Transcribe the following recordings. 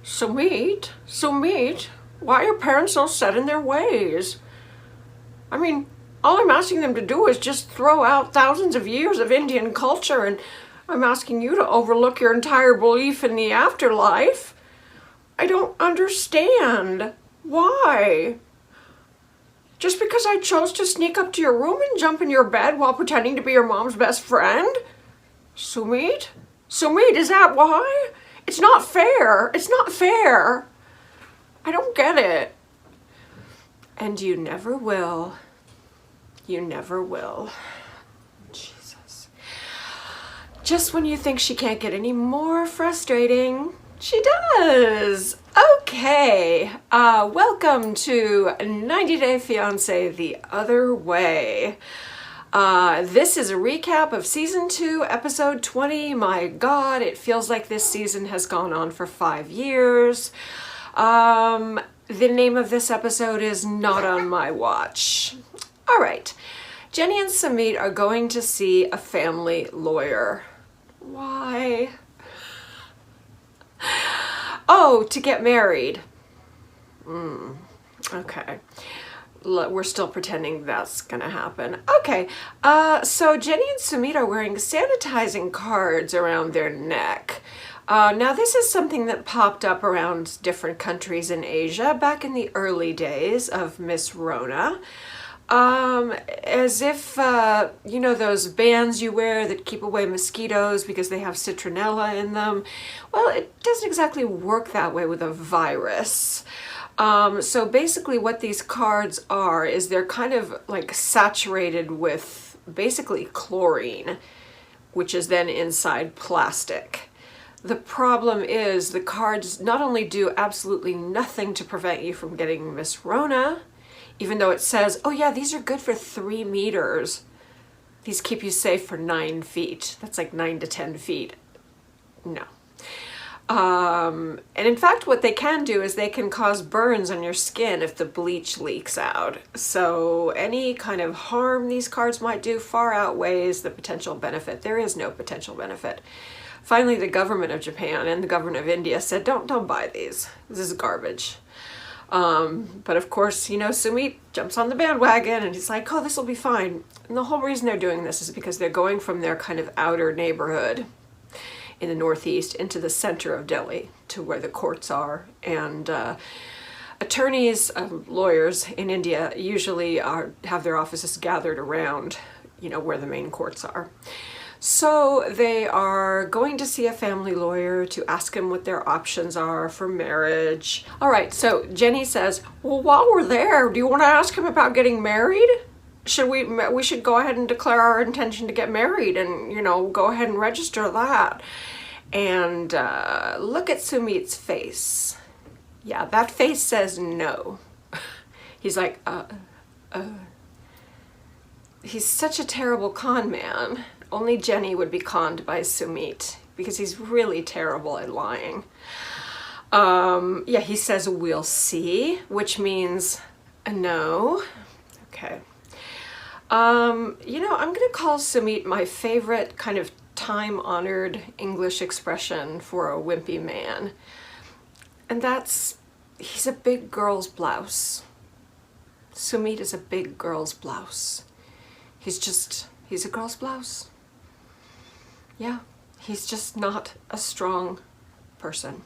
Sumit, why are parents so set in their ways? I mean, all I'm asking them to do is just throw out thousands of years of Indian culture, and I'm asking you to overlook your entire belief in the afterlife. I don't understand. Why? Just because I chose to sneak up to your room and jump in your bed while pretending to be your mom's best friend? Sumit? Sumit, is that why? It's not fair. It's not fair. I don't get it. And you never will. You never will. Jesus. Just when you think she can't get any more frustrating, she does. Okay. Welcome to 90 Day Fiance the Other Way. This is a recap of season 2, episode 20. My God, it feels like this season has gone on for 5 years. The name of this episode is Not on My Watch. All right. Jenny and Sumit are going to see a family lawyer. Why? Oh, to get married. Okay. We're still pretending that's gonna happen. Okay, so Jenny and Sumit are wearing sanitizing cards around their neck. Now this is something that popped up around different countries in Asia back in the early days of Miss Rona. As if, you know, those bands you wear that keep away mosquitoes because they have citronella in them. Well, it doesn't exactly work that way with a virus. So basically what these cards are is they're kind of like saturated with basically chlorine, which is then inside plastic. The problem is the cards not only do absolutely nothing to prevent you from getting Miss Rona, even though it says, oh yeah, these are good for 3 meters. These keep you safe for 9 feet. That's like 9 to 10 feet. No. And in fact, what they can do is they can cause burns on your skin if the bleach leaks out. So any kind of harm these cards might do far outweighs the potential benefit. There is no potential benefit. Finally, the government of Japan and the government of India said, don't buy these. This is garbage. But of course, you know, Sumit jumps on the bandwagon and he's like, oh, this will be fine. And the whole reason they're doing this is because they're going from their kind of outer neighborhood in the northeast into the center of Delhi to where the courts are. And attorneys, lawyers in India usually have their offices gathered around, you know, where the main courts are. So they are going to see a family lawyer to ask him what their options are for marriage. All right, so Jenny says, well, while we're there, do you want to ask him about getting married? We should go ahead and declare our intention to get married and, you know, go ahead and register that. And look at Sumit's face. Yeah, that face says no. He's like, he's such a terrible con man. Only Jenny would be conned by Sumit because he's really terrible at lying. Yeah, he says, we'll see, which means a no. Okay. You know, I'm gonna call Sumit my favorite kind of time-honored English expression for a wimpy man. And that's, he's a big girl's blouse. Sumit is a big girl's blouse. He's a girl's blouse. Yeah, he's just not a strong person.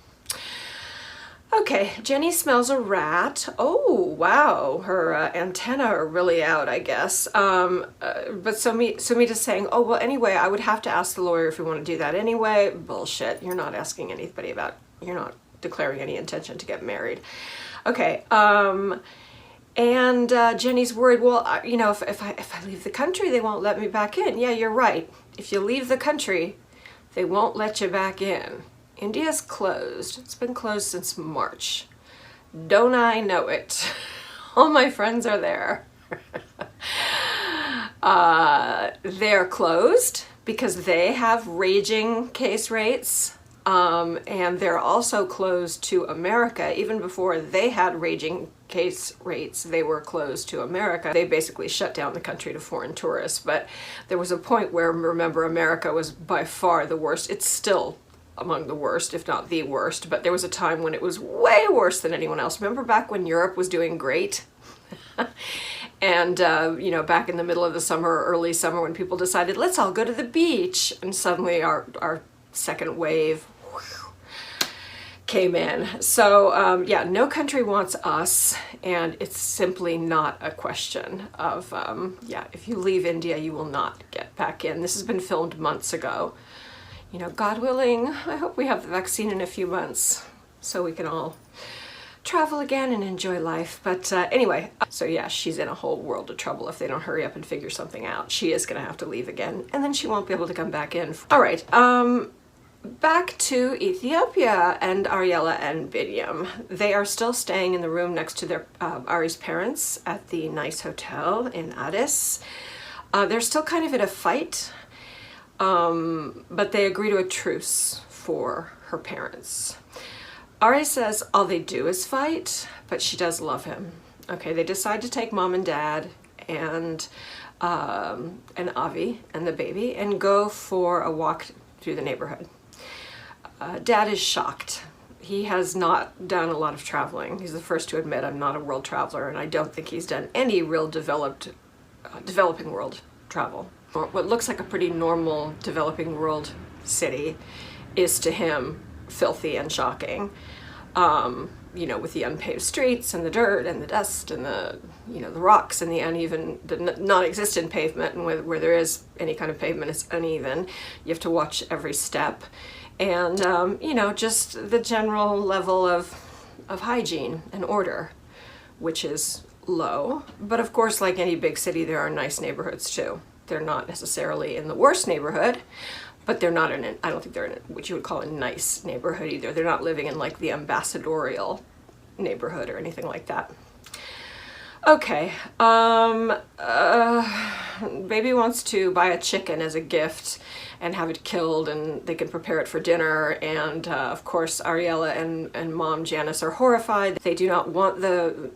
Okay, Jenny smells a rat. Oh, wow, her antennae are really out, I guess. But Sumit is saying, oh, well, anyway, I would have to ask the lawyer if we want to do that anyway. Bullshit, you're not asking anybody about, you're not declaring any intention to get married. Okay, and Jenny's worried, well, you know, if I leave the country, they won't let me back in. Yeah, you're right. If you leave the country, they won't let you back in. India's closed. It's been closed since March. Don't I know it? All my friends are there. They're closed because they have raging case rates. And they're also closed to America. Even before they had raging case rates, they were closed to America. They basically shut down the country to foreign tourists, but there was a point where, remember, America was by far the worst. It's still among the worst, if not the worst, but there was a time when it was way worse than anyone else. Remember back when Europe was doing great? And, you know, back in the middle of the summer or early summer when people decided, let's all go to the beach. And suddenly our second wave came in. So yeah, no country wants us, and it's simply not a question of, yeah, if you leave India, you will not get back in. This has been filmed months ago. You know, God willing, I hope we have the vaccine in a few months so we can all travel again and enjoy life. But anyway, so yeah, she's in a whole world of trouble if they don't hurry up and figure something out. She is gonna have to leave again, and then she won't be able to come back in. All right, back to Ethiopia and Ariela and Binyam. They are still staying in the room next to their Ari's parents at the nice hotel in Addis. They're still kind of in a fight, but they agree to a truce for her parents. Ari says all they do is fight, but she does love him. Okay, they decide to take mom and dad and Avi and the baby and go for a walk through the neighborhood. Dad is shocked. He has not done a lot of traveling. He's the first to admit, I'm not a world traveler, and I don't think he's done any real developing world travel. What looks like a pretty normal developing world city is to him filthy and shocking. You know, with the unpaved streets and the dirt and the dust and the, you know, the rocks and the uneven, the non-existent pavement, and where there is any kind of pavement, it's uneven. You have to watch every step. And, you know, just the general level of hygiene and order, which is low. But of course, like any big city, there are nice neighborhoods too. They're not necessarily in the worst neighborhood, but they're not in I don't think they're in what you would call a nice neighborhood either. They're not living in like the ambassadorial neighborhood or anything like that. Okay, baby wants to buy a chicken as a gift and have it killed, and they can prepare it for dinner. And of course, Ariela and mom Janice are horrified. They do not want the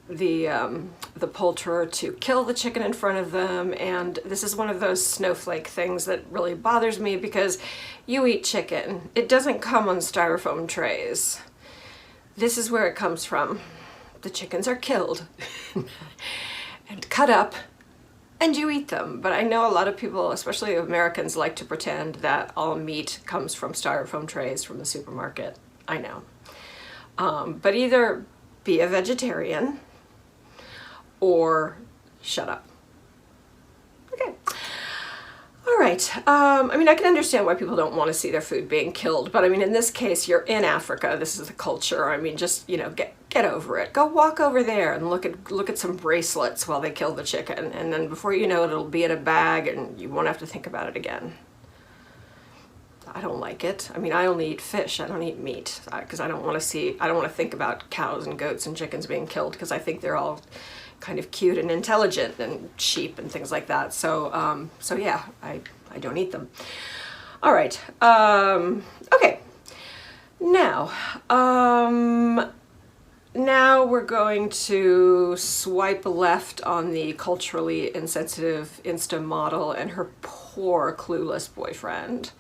poulterer to kill the chicken in front of them. And this is one of those snowflake things that really bothers me, because you eat chicken. It doesn't come on styrofoam trays. This is where it comes from. The chickens are killed and cut up, and you eat them. But I know a lot of people, especially Americans, like to pretend that all meat comes from styrofoam trays from the supermarket. I know. But either be a vegetarian or shut up. Okay. All right. I mean, I can understand why people don't want to see their food being killed, but I mean, in this case, you're in Africa. This is the culture. I mean, just, you know, get over it. Go walk over there and look at some bracelets while they kill the chicken, and then before you know it, it'll be in a bag, and you won't have to think about it again. I don't like it. I mean, I only eat fish. I don't eat meat because I don't want to think about cows and goats and chickens being killed, because I think they're all kind of cute and intelligent, and sheep and things like that. So, so yeah, I don't eat them. All right. Okay. Now, now we're going to swipe left on the culturally insensitive Insta model and her poor clueless boyfriend.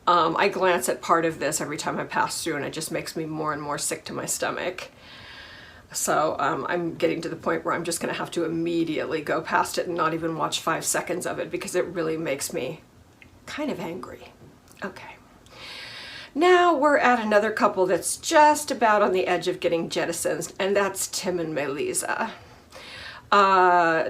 I glance at part of this every time I pass through, and it just makes me more and more sick to my stomach. So I'm getting to the point where I'm just going to have to immediately go past it and not even watch 5 seconds of it, because it really makes me kind of angry. Okay. Now we're at another couple that's just about on the edge of getting jettisoned, and that's Tim and Melisa.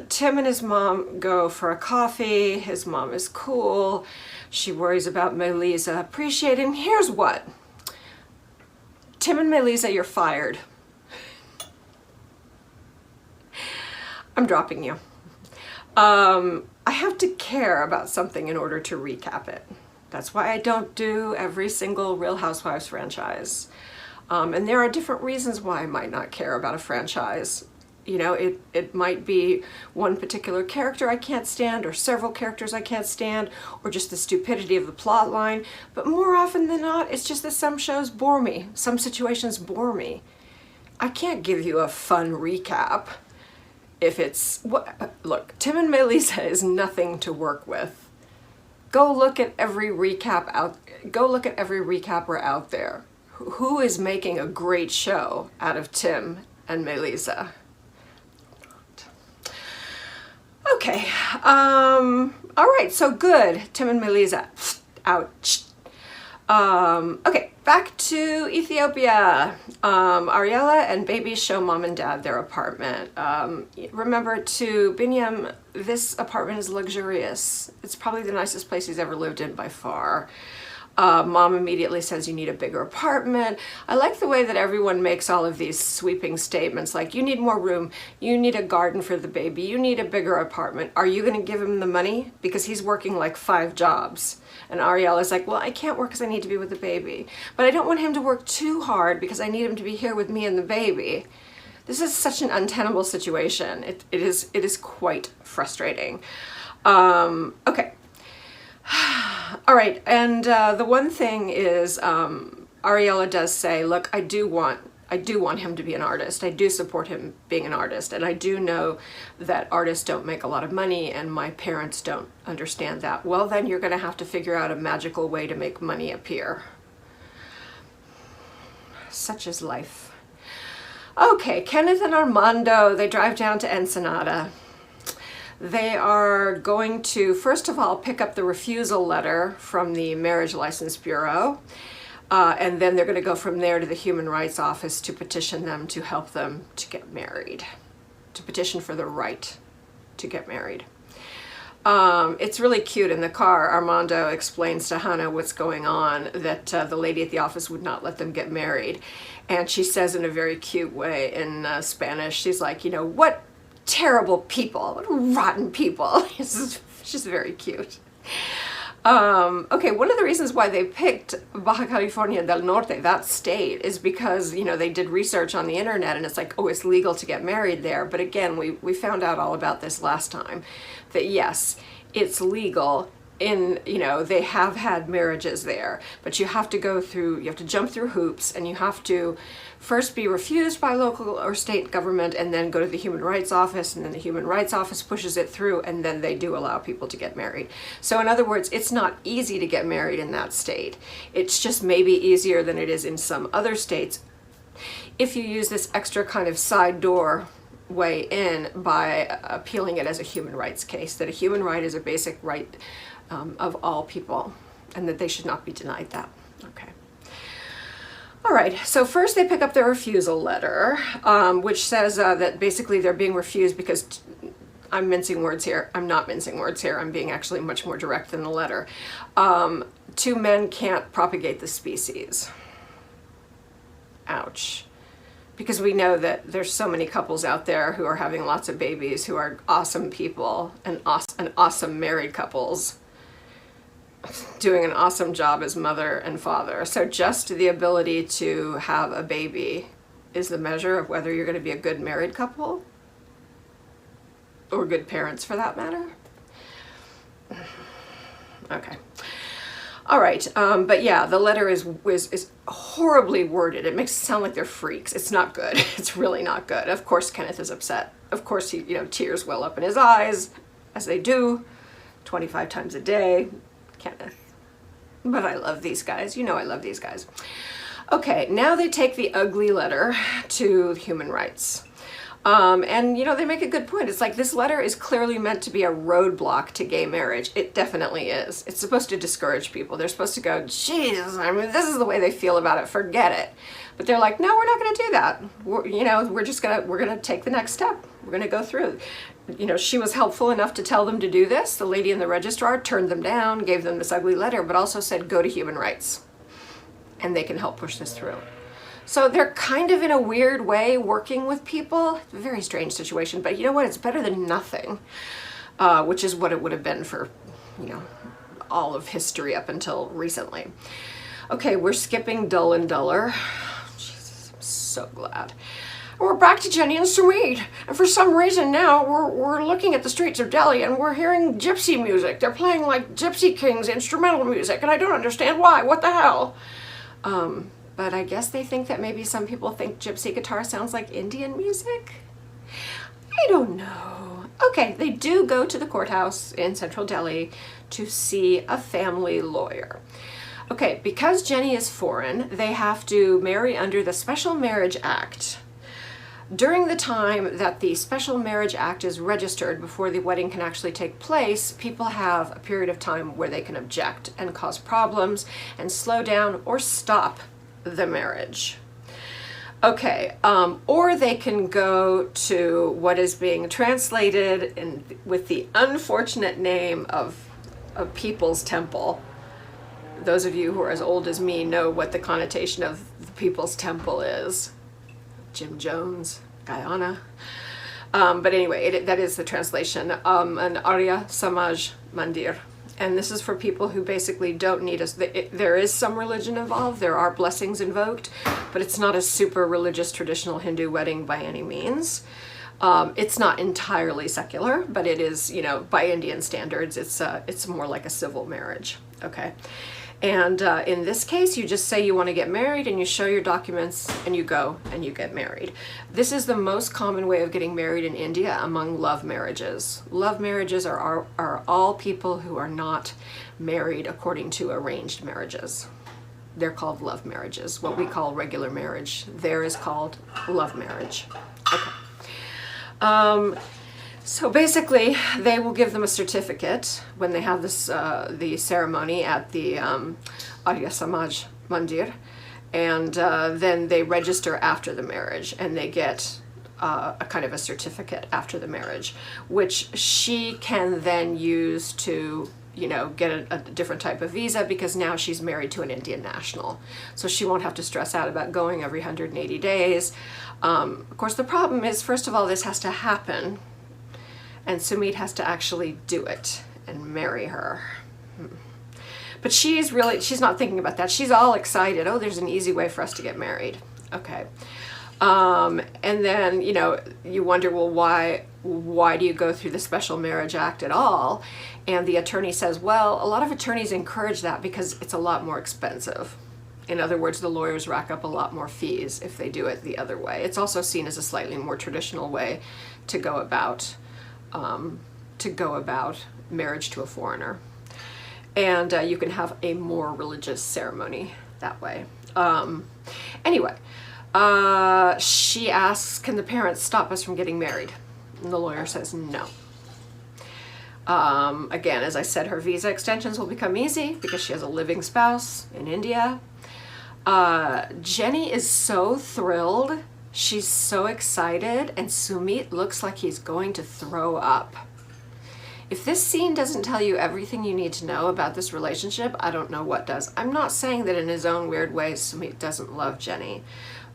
Tim and his mom go for a coffee. His mom is cool. She worries about Melisa appreciating. Here's what. Tim and Melisa, you're fired. I'm dropping you. I have to care about something in order to recap it. That's why I don't do every single Real Housewives franchise. And there are different reasons why I might not care about a franchise. You know, it might be one particular character I can't stand, or several characters I can't stand, or just the stupidity of the plot line. But more often than not, it's just that some shows bore me. Some situations bore me. I can't give you a fun recap if it's... Look, Tim and Melisa is nothing to work with. Go look at every recapper out there. Who is making a great show out of Tim and Melissa? Okay, all right, so good. Tim and Melissa, ouch. Okay, back to Ethiopia. Ariela and baby show mom and dad their apartment. Remember, to Binyam, this apartment is luxurious. It's probably the nicest place he's ever lived in by far. Mom immediately says you need a bigger apartment. I like the way that everyone makes all of these sweeping statements like, you need more room, you need a garden for the baby, you need a bigger apartment. Are you going to give him the money? Because he's working like 5 jobs. And Ariela's like, well, I can't work because I need to be with the baby. But I don't want him to work too hard because I need him to be here with me and the baby. This is such an untenable situation. It is quite frustrating. Okay. All right, and the one thing is, Ariela does say, look, I do want him to be an artist. I do support him being an artist, and I do know that artists don't make a lot of money, and my parents don't understand that. Well, then you're going to have to figure out a magical way to make money appear. Such is life. Okay, Kenneth and Armando, they drive down to Ensenada. They are going to, first of all, pick up the refusal letter from the Marriage License Bureau, and then they're going to go from there to the Human Rights Office to petition them to help them to get married, to petition for the right to get married. It's really cute. In the car, Armando explains to Hannah what's going on, that the lady at the office would not let them get married. And she says in a very cute way in Spanish, she's like, you know, what terrible people, what rotten people. She's very cute. Okay, one of the reasons why they picked Baja California del Norte, that state, is because, you know, they did research on the internet and it's like, oh, it's legal to get married there. But again, we found out all about this last time, that yes, it's legal. In, you know, they have had marriages there, but you have to jump through hoops, and you have to first be refused by local or state government and then go to the Human Rights Office, and then the Human Rights Office pushes it through, and then they do allow people to get married. So in other words, it's not easy to get married in that state. It's just maybe easier than it is in some other states if you use this extra kind of side door way in by appealing it as a human rights case, that a human right is a basic right of all people, and that they should not be denied that. Okay. All right, so first they pick up their refusal letter, which says that basically they're being refused because, I'm mincing words here, I'm not mincing words here, I'm being actually much more direct than the letter. 2 men can't propagate the species. Ouch. Because we know that there's so many couples out there who are having lots of babies, who are awesome people and awesome married couples, doing an awesome job as mother and father. So just the ability to have a baby is the measure of whether you're going to be a good married couple, or good parents for that matter. Okay. All right, but yeah, the letter is horribly worded. It makes it sound like they're freaks. It's not good. It's really not good. Of course, Kenneth is upset. Of course, he, you know, tears well up in his eyes, as they do, 25 times a day. Kenneth. But I love these guys. You know I love these guys. Okay, now they take the ugly letter to human rights. And, you know, they make a good point. It's like, this letter is clearly meant to be a roadblock to gay marriage. It definitely is. It's supposed to discourage people. They're supposed to go, geez, I mean, this is the way they feel about it. Forget it. But they're like, no, we're not going to do that. We're going to take the next step. We're going to go through. You know, she was helpful enough to tell them to do this. The lady in the registrar turned them down, gave them this ugly letter, but also said, go to human rights. And they can help push this through. So they're kind of in a weird way working with people. It's a very strange situation, but you know what? It's better than nothing, which is what it would have been for, you know, all of history up until recently. Okay, we're skipping Dull and Duller. Jesus, I'm so glad. We're back to Jenny and Sumit, and for some reason now we're looking at the streets of Delhi and we're hearing gypsy music. They're playing like Gypsy King's instrumental music, and I don't understand why. What the hell? But I guess they think that maybe some people think gypsy guitar sounds like Indian music. I don't know. Okay, they do go to the courthouse in central Delhi to see a family lawyer. Okay, because Jenny is foreign, they have to marry under the Special Marriage Act. During the time that the Special Marriage Act is registered before the wedding can actually take place, people have a period of time where they can object and cause problems and slow down or stop the marriage. Okay, or they can go to what is being translated with the unfortunate name of a People's Temple. Those of you who are as old as me know what the connotation of the People's Temple is. Jim Jones, Guyana. But anyway, that is the translation. An Arya Samaj Mandir. And this is for people who basically don't need us. There is some religion involved. There are blessings invoked, but it's not a super religious traditional Hindu wedding by any means. It's not entirely secular, but it is, you know, by Indian standards, it's more like a civil marriage. Okay. And in this case, you just say you want to get married and you show your documents and you go and you get married. This is the most common way of getting married in India among love marriages. Love marriages are all people who are not married according to arranged marriages. They're called love marriages. What we call regular marriage, there is called love marriage. Okay. So basically, they will give them a certificate when they have this the ceremony at the Arya Samaj Mandir, and then they register after the marriage, and they get a kind of a certificate after the marriage, which she can then use to, you know, get a different type of visa, because now she's married to an Indian national. So she won't have to stress out about going every 180 days. Of course, the problem is, first of all, this has to happen. And Sumit has to actually do it and marry her. But she's not thinking about that. She's all excited. Oh, there's an easy way for us to get married. Okay. And then, you know, you wonder, well, why do you go through the Special Marriage Act at all? And the attorney says, well, a lot of attorneys encourage that because it's a lot more expensive. In other words, the lawyers rack up a lot more fees if they do it the other way. It's also seen as a slightly more traditional way to go about marriage to a foreigner. And you can have a more religious ceremony that way. Anyway, she asks, can the parents stop us from getting married? And the lawyer says no. Again, as I said, her visa extensions will become easy because she has a living spouse in India. Jenny is so thrilled. She's so excited, and Sumit looks like he's going to throw up. If this scene doesn't tell you everything you need to know about this relationship, I don't know what does. I'm not saying that in his own weird way Sumit doesn't love Jenny,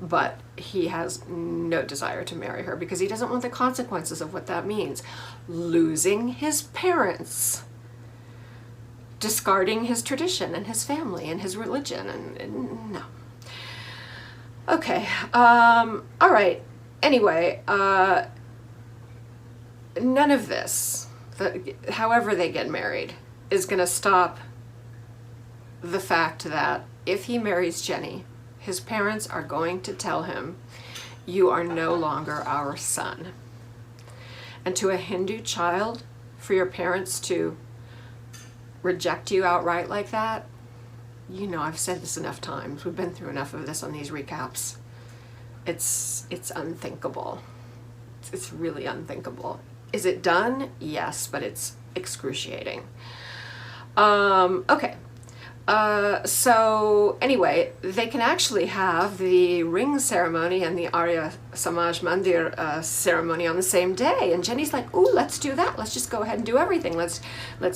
but he has no desire to marry her because he doesn't want the consequences of what that means. Losing his parents, discarding his tradition and his family and his religion, and no. Okay, all right. Anyway, none of this, however they get married, is going to stop the fact that if he marries Jenny, his parents are going to tell him, you are no longer our son. And to a Hindu child, for your parents to reject you outright like that, you know, I've said this enough times. We've been through enough of this on these recaps. It's unthinkable. It's really unthinkable. Is it done? Yes, but it's excruciating. Okay. So anyway, they can actually have the ring ceremony and the Arya Samaj Mandir ceremony on the same day. And Jenny's like, ooh, let's do that. Let's just go ahead and do everything. Let's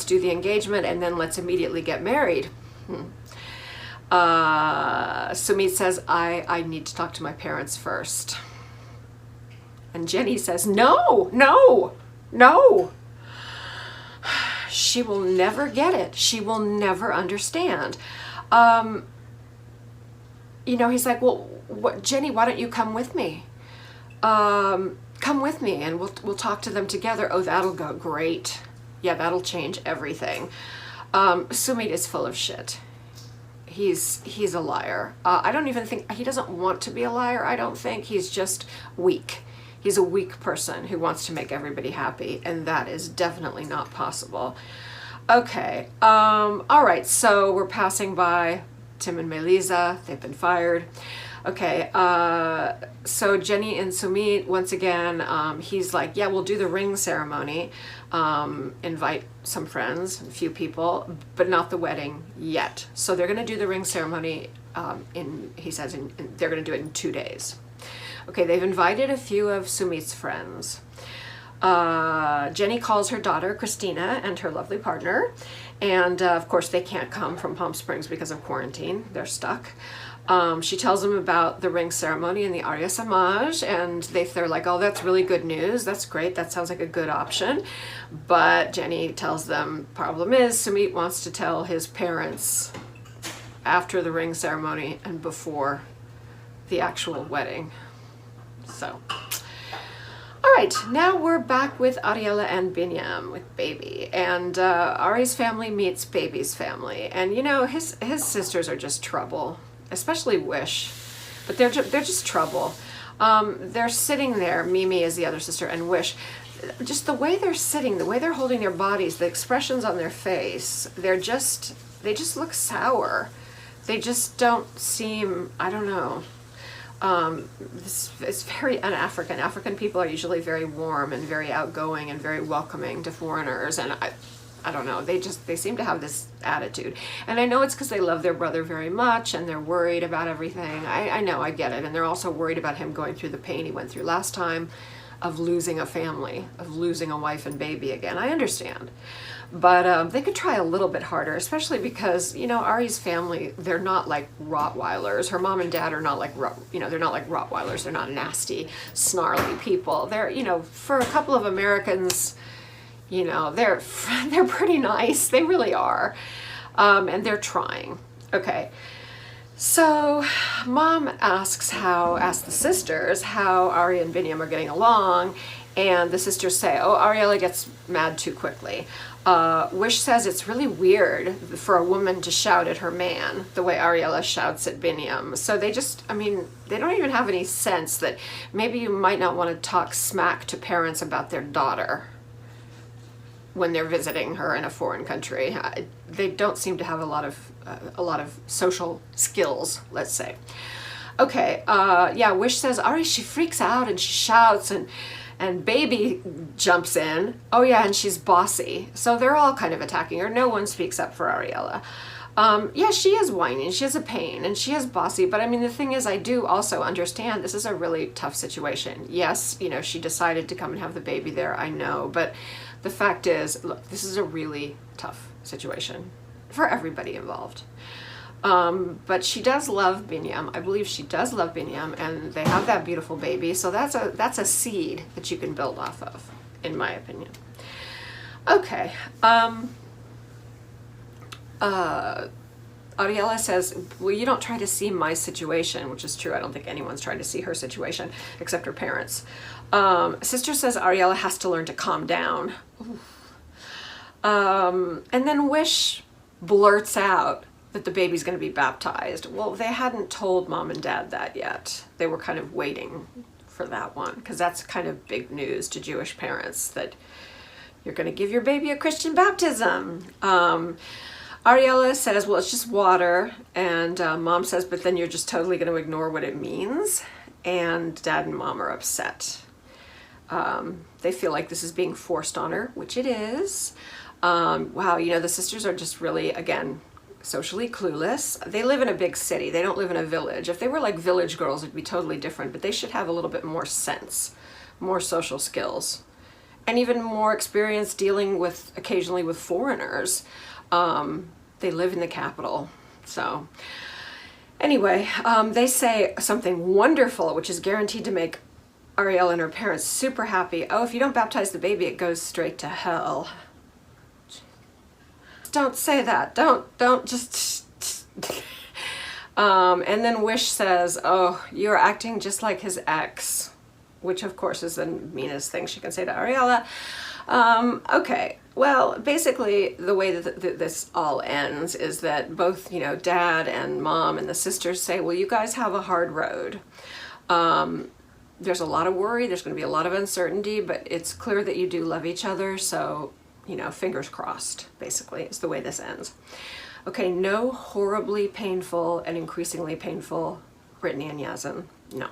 do the engagement and then let's immediately get married. Sumit says, I need to talk to my parents first. And Jenny says, no. She will never get it. She will never understand. You know, he's like, well, Jenny, why don't you come with me? Come with me and we'll talk to them together. Oh, that'll go great. Yeah, that'll change everything. Sumit is full of shit. He's a liar. I don't even think, he doesn't want to be a liar, I don't think. He's just weak. He's a weak person who wants to make everybody happy, and that is definitely not possible. Okay, all right, so we're passing by Tim and Melisa. They've been fired. Okay, so Jenny and Sumit, once again, he's like, yeah, we'll do the ring ceremony, invite some friends, a few people, but not the wedding yet. So they're going to do the ring ceremony he says they're going to do it in 2 days. Okay, they've invited a few of Sumit's friends. Jenny calls her daughter Christina and her lovely partner, and of course they can't come from Palm Springs because of quarantine. They're stuck. She tells them about the ring ceremony and the Arya Samaj, and they're like, oh, that's really good news. That's great. That sounds like a good option. But Jenny tells them, problem is, Sumit wants to tell his parents after the ring ceremony and before the actual wedding. So, all right, now we're back with Ariela and Binyam with Baby, and Ari's family meets Baby's family, and you know his sisters are just trouble, especially Wish, but they're just trouble. They're sitting there. Mimi is the other sister, and Wish. Just the way they're sitting, the way they're holding their bodies, the expressions on their face, they just look sour. They just don't seem, I don't know. It's very un-African. African people are usually very warm and very outgoing and very welcoming to foreigners, and I don't know, they seem to have this attitude. And I know it's because they love their brother very much and they're worried about everything. I know, I get it. And they're also worried about him going through the pain he went through last time of losing a family, of losing a wife and baby again. I understand. But they could try a little bit harder, especially because, you know, Ari's family, they're not like Rottweilers. Her mom and dad are not like, they're not like Rottweilers. They're not nasty, snarly people. They're, you know, for a couple of Americans, you know, they're pretty nice. They really are. And they're trying. Okay. So mom asks the sisters how Ari and Binyam are getting along, and the sisters say, oh, Ariela gets mad too quickly. Wish says it's really weird for a woman to shout at her man the way Ariela shouts at Binyam. So they don't even have any sense that maybe you might not want to talk smack to parents about their daughter when they're visiting her in a foreign country. They don't seem to have a lot of social skills, let's say. Okay, yeah, Wish says, Ari, she freaks out and she shouts, and Baby jumps in. Oh yeah, and she's bossy. So they're all kind of attacking her. No one speaks up for Ariela. Yeah, she is whining, she is a pain, and she is bossy, but I mean, the thing is, I do also understand this is a really tough situation. Yes, you know, she decided to come and have the baby there, I know, but the fact is, look, this is a really tough situation for everybody involved. But she does love Binyam. I believe she does love Binyam, and they have that beautiful baby, so that's a seed that you can build off of, in my opinion. Okay. Ariela says, well, you don't try to see my situation, which is true. I don't think anyone's trying to see her situation except her parents. Sister says Ariela has to learn to calm down. And then Wish blurts out that the baby's going to be baptized. Well, they hadn't told mom and dad that yet. They were kind of waiting for that one, because that's kind of big news to Jewish parents, that you're going to give your baby a Christian baptism. Ariela says, well, it's just water. And mom says, but then you're just totally going to ignore what it means. And dad and mom are upset. They feel like this is being forced on her, which it is. Wow, you know, the sisters are just really, again, socially clueless. They live in a big city. They don't live in a village. If they were like village girls, it'd be totally different, but they should have a little bit more sense, more social skills, and even more experience dealing with, occasionally with foreigners. They live in the capital. So anyway, they say something wonderful, which is guaranteed to make Ariela and her parents super happy. Oh, if you don't baptize the baby, it goes straight to hell. Don't say that. Don't just. And then Wish says, oh, you're acting just like his ex, which of course is the meanest thing she can say to Ariela. Okay, well, basically the way that this all ends is that both, you know, dad and mom and the sisters say, well, you guys have a hard road. There's a lot of worry, there's going to be a lot of uncertainty, but it's clear that you do love each other, so, you know, fingers crossed, basically, is the way this ends. Okay, no horribly painful and increasingly painful Brittany and Yazin. No.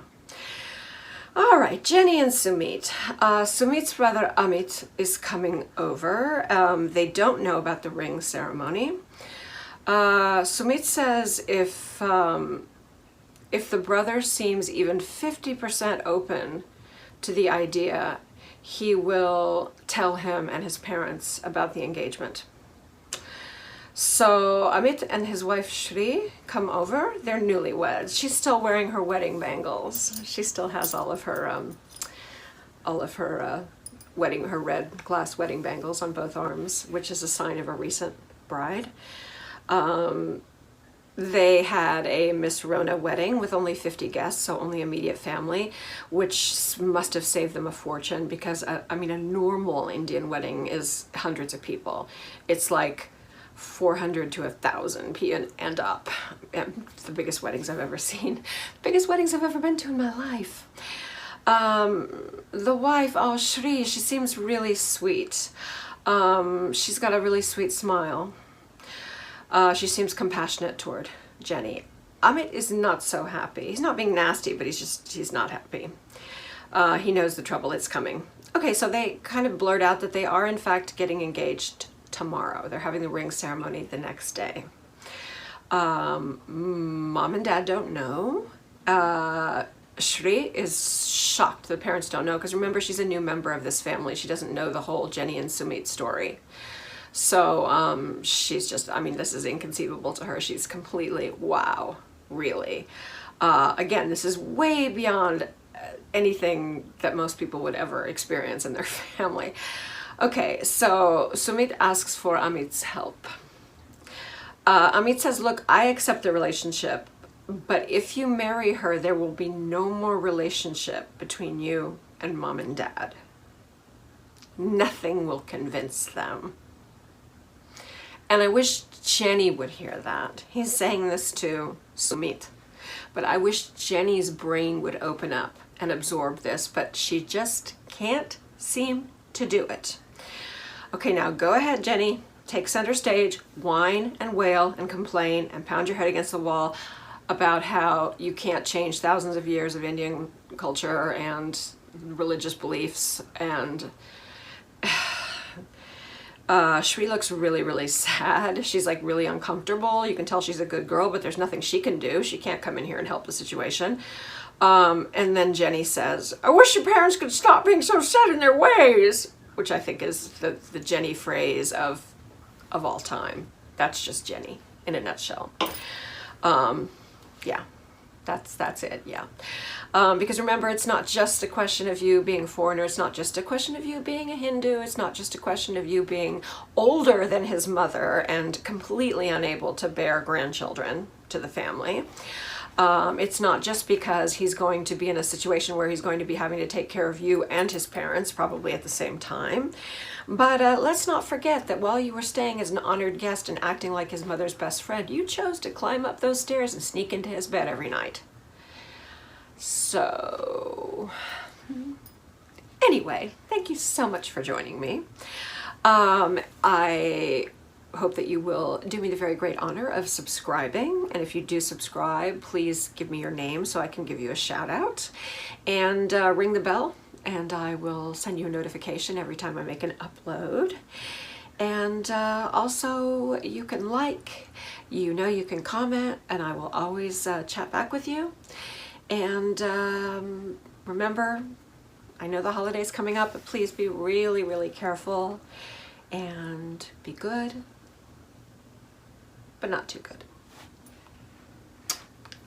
All right, Jenny and Sumit. Sumit's brother Amit is coming over. They don't know about the ring ceremony. Sumit says if the brother seems even 50% open to the idea, he will tell him and his parents about the engagement. So Amit and his wife Shri come over. They're newlyweds. She's still wearing her wedding bangles. She still has all of her her red glass wedding bangles on both arms, which is a sign of a recent bride. They had a Miss Rona wedding with only 50 guests, so only immediate family, which must have saved them a fortune because, I mean, a normal Indian wedding is hundreds of people. It's like 400 to 1,000 and up. And it's the biggest weddings I've ever seen. Biggest weddings I've ever been to in my life. The wife, oh, Shri, she seems really sweet. She's got a really sweet smile. She seems compassionate toward Jenny. Amit is not so happy. He's not being nasty, but he's not happy. He knows the trouble is coming. Okay, so they kind of blurt out that they are in fact getting engaged tomorrow. They're having the ring ceremony the next day. Mom and Dad don't know. Shri is shocked. The parents don't know because remember, she's a new member of this family. She doesn't know the whole Jenny and Sumit story. So she's just, I mean, this is inconceivable to her. She's completely, wow, really. Again, this is way beyond anything that most people would ever experience in their family. Okay, so Sumit asks for Amit's help. Amit says, look, I accept the relationship, but if you marry her, there will be no more relationship between you and Mom and Dad. Nothing will convince them. And I wish Jenny would hear that. He's saying this to Sumit, but I wish Jenny's brain would open up and absorb this, but she just can't seem to do it. Okay, now go ahead, Jenny. Take center stage, whine and wail and complain and pound your head against the wall about how you can't change thousands of years of Indian culture and religious beliefs. And Shri looks really, really sad. She's like really uncomfortable. You can tell she's a good girl, but there's nothing she can do. She can't come in here and help the situation. And then Jenny says, I wish your parents could stop being so set in their ways, which I think is the Jenny phrase of all time. That's just Jenny in a nutshell. Yeah, that's it, yeah. Because remember, it's not just a question of you being a foreigner. It's not just a question of you being a Hindu. It's not just a question of you being older than his mother and completely unable to bear grandchildren to the family. It's not just because he's going to be in a situation where he's going to be having to take care of you and his parents probably at the same time. But let's not forget that while you were staying as an honored guest and acting like his mother's best friend, you chose to climb up those stairs and sneak into his bed every night. So, anyway, thank you so much for joining me. I hope that you will do me the very great honor of subscribing. And if you do subscribe, please give me your name so I can give you a shout out. And ring the bell and I will send you a notification every time I make an upload. And also you can like, you can comment, and I will always chat back with you. And remember, I know the holiday's coming up, but please be really, really careful and be good, but not too good.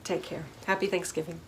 Take care. Happy Thanksgiving.